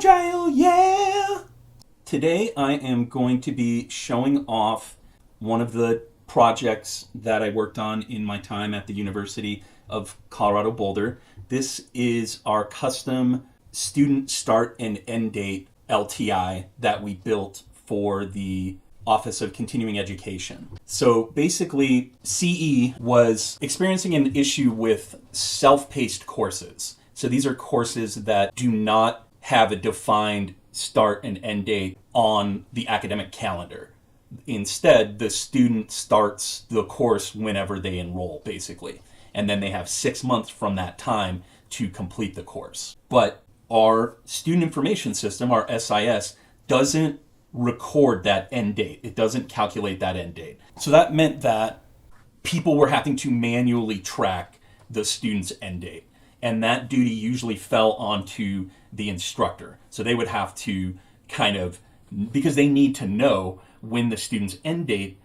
Agile, yeah! Today I am going to be showing off one of the projects that I worked on in my time at the University of Colorado-Boulder. This is our custom student start and end date LTI that we built for the Office of Continuing Education. So basically, CE was experiencing an issue with self-paced courses. So these are courses that do not have a defined start and end date on the academic calendar. Instead, the student starts the course whenever they enroll, basically. And then they have 6 months from that time to complete the course. But our student information system, our SIS, doesn't record that end date. It doesn't calculate that end date. So that meant that people were having to manually track the student's end date. And that duty usually fell onto the instructor. So they would have to because they need to know when the student's end date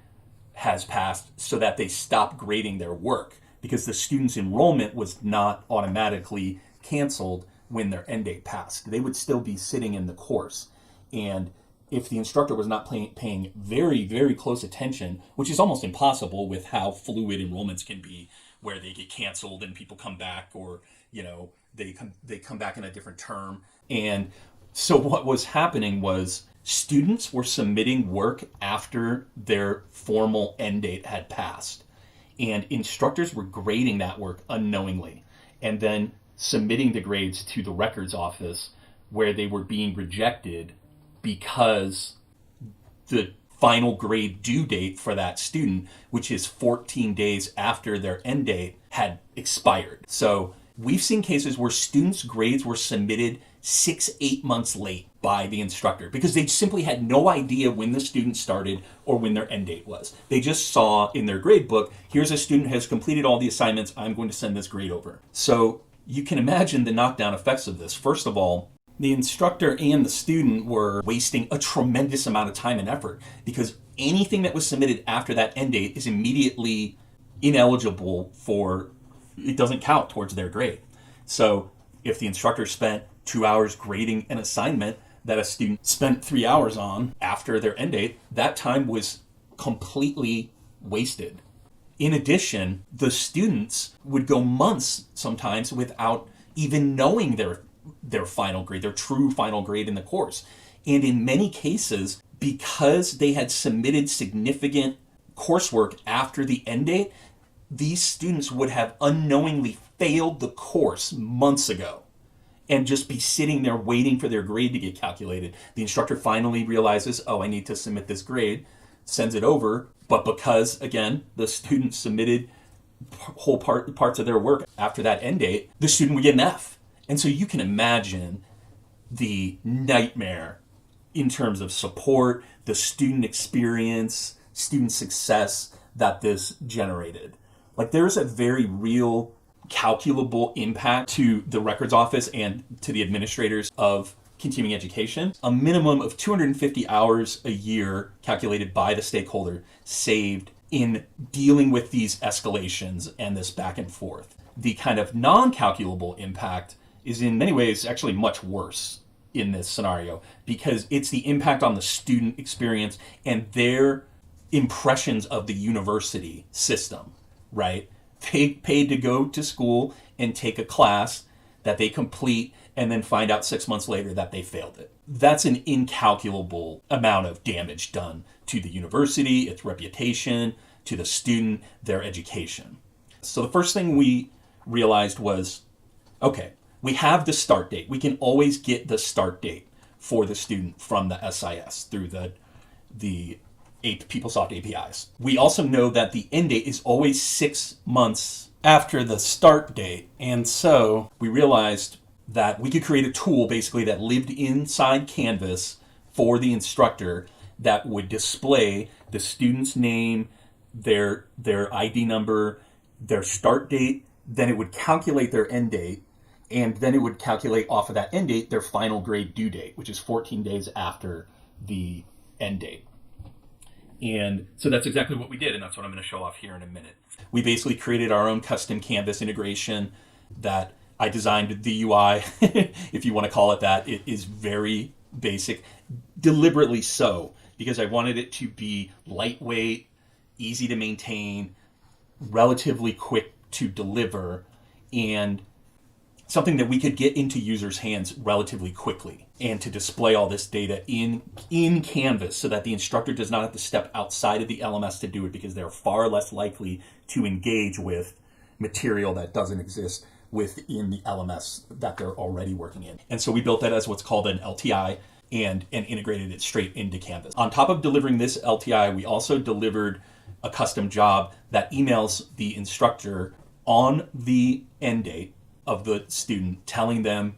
has passed so that they stop grading their work, because the student's enrollment was not automatically canceled when their end date passed. They would still be sitting in the course. And if the instructor was not paying very, very close attention, which is almost impossible with how fluid enrollments can be, where they get canceled and people come back, or they come back in a different term. And so what was happening was students were submitting work after their formal end date had passed, and instructors were grading that work unknowingly and then submitting the grades to the records office, where they were being rejected because the final grade due date for that student, which is 14 days after their end date, had expired. So we've seen cases where students' grades were submitted 6-8 months late by the instructor because they simply had no idea when the student started or when their end date was. They just saw in their grade book, here's a student who has completed all the assignments, I'm going to send this grade over. So you can imagine the knockdown effects of this. First of all, the instructor and the student were wasting a tremendous amount of time and effort, because anything that was submitted after that end date is immediately ineligible for, it doesn't count towards their grade. So if the instructor spent 2 hours grading an assignment that a student spent 3 hours on after their end date, that time was completely wasted. In addition, the students would go months sometimes without even knowing their final grade, their true final grade in the course. And in many cases, because they had submitted significant coursework after the end date, these students would have unknowingly failed the course months ago and just be sitting there waiting for their grade to get calculated. The instructor finally realizes, oh, I need to submit this grade, sends it over. But because, again, the student submitted whole parts of their work after that end date, the student would get an F. And so you can imagine the nightmare in terms of support, the student experience, student success that this generated. Like, there's a very real, calculable impact to the records office and to the administrators of continuing education. A minimum of 250 hours a year calculated by the stakeholder saved in dealing with these escalations and this back and forth. The kind of non-calculable impact is in many ways actually much worse in this scenario, because it's the impact on the student experience and their impressions of the university system, right? They paid to go to school and take a class that they complete and then find out 6 months later that they failed it. That's an incalculable amount of damage done to the university, its reputation, to the student, their education. So the first thing we realized was, okay, we have the start date. We can always get the start date for the student from the SIS through the PeopleSoft APIs. We also know that the end date is always 6 months after the start date. And so we realized that we could create a tool basically that lived inside Canvas for the instructor that would display the student's name, their ID number, their start date, then it would calculate their end date, and then it would calculate off of that end date their final grade due date, which is 14 days after the end date. And so that's exactly what we did, and that's what I'm going to show off here in a minute. We basically created our own custom Canvas integration that I designed the UI, if you want to call it that. It is very basic, deliberately so, because I wanted it to be lightweight, easy to maintain, relatively quick to deliver, and something that we could get into users' hands relatively quickly, and to display all this data in Canvas so that the instructor does not have to step outside of the LMS to do it, because they're far less likely to engage with material that doesn't exist within the LMS that they're already working in. And so we built that as what's called an LTI and integrated it straight into Canvas. On top of delivering this LTI, we also delivered a custom job that emails the instructor on the end date of the student, telling them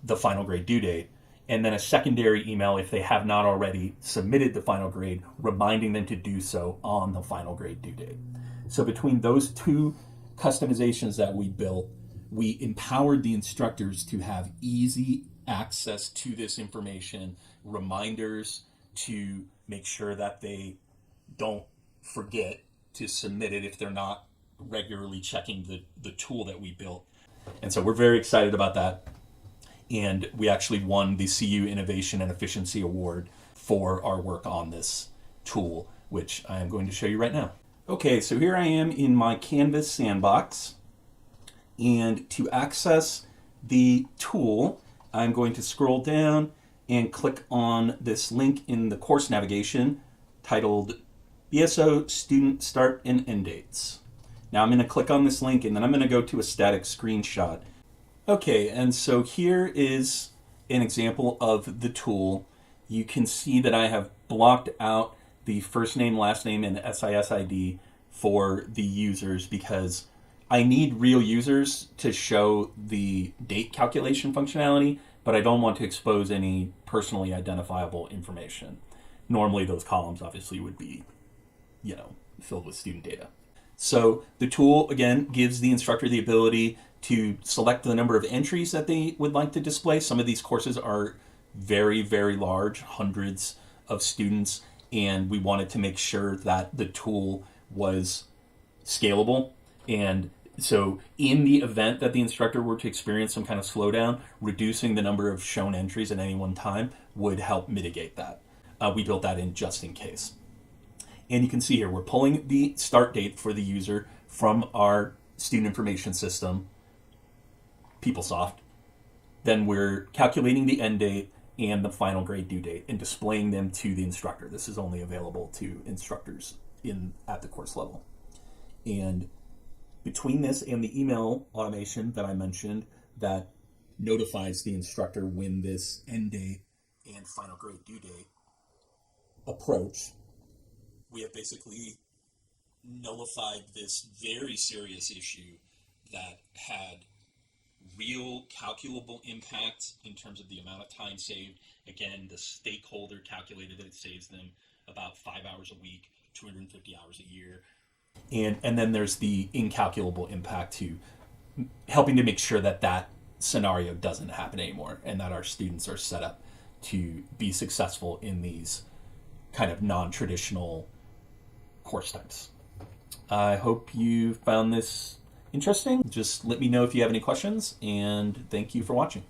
the final grade due date, and then a secondary email if they have not already submitted the final grade, reminding them to do so on the final grade due date. So between those two customizations that we built, we empowered the instructors to have easy access to this information, reminders to make sure that they don't forget to submit it if they're not regularly checking the tool that we built. And so we're very excited about that. And we actually won the CU Innovation and Efficiency Award for our work on this tool, which I am going to show you right now. Okay, so here I am in my Canvas sandbox. And to access the tool, I'm going to scroll down and click on this link in the course navigation titled BSO Student Start and End Dates. Now I'm going to click on this link, and then I'm going to go to a static screenshot. Okay, and so here is an example of the tool. You can see that I have blocked out the first name, last name, and SIS-ID for the users because I need real users to show the date calculation functionality, but I don't want to expose any personally identifiable information. Normally those columns obviously would be, filled with student data. So the tool, again, gives the instructor the ability to select the number of entries that they would like to display. Some of these courses are very, very large, hundreds of students, and we wanted to make sure that the tool was scalable. And so in the event that the instructor were to experience some kind of slowdown, reducing the number of shown entries at any one time would help mitigate that. We built that in just in case. And you can see here, we're pulling the start date for the user from our student information system, PeopleSoft. Then we're calculating the end date and the final grade due date and displaying them to the instructor. This is only available to instructors at the course level. And between this and the email automation that I mentioned that notifies the instructor when this end date and final grade due date approach, we have basically nullified this very serious issue that had real calculable impact in terms of the amount of time saved. Again, the stakeholder calculated that it saves them about 5 hours a week, 250 hours a year. And then there's the incalculable impact to helping to make sure that that scenario doesn't happen anymore, and that our students are set up to be successful in these kind of non-traditional course types. I hope you found this interesting. Just let me know if you have any questions, and thank you for watching.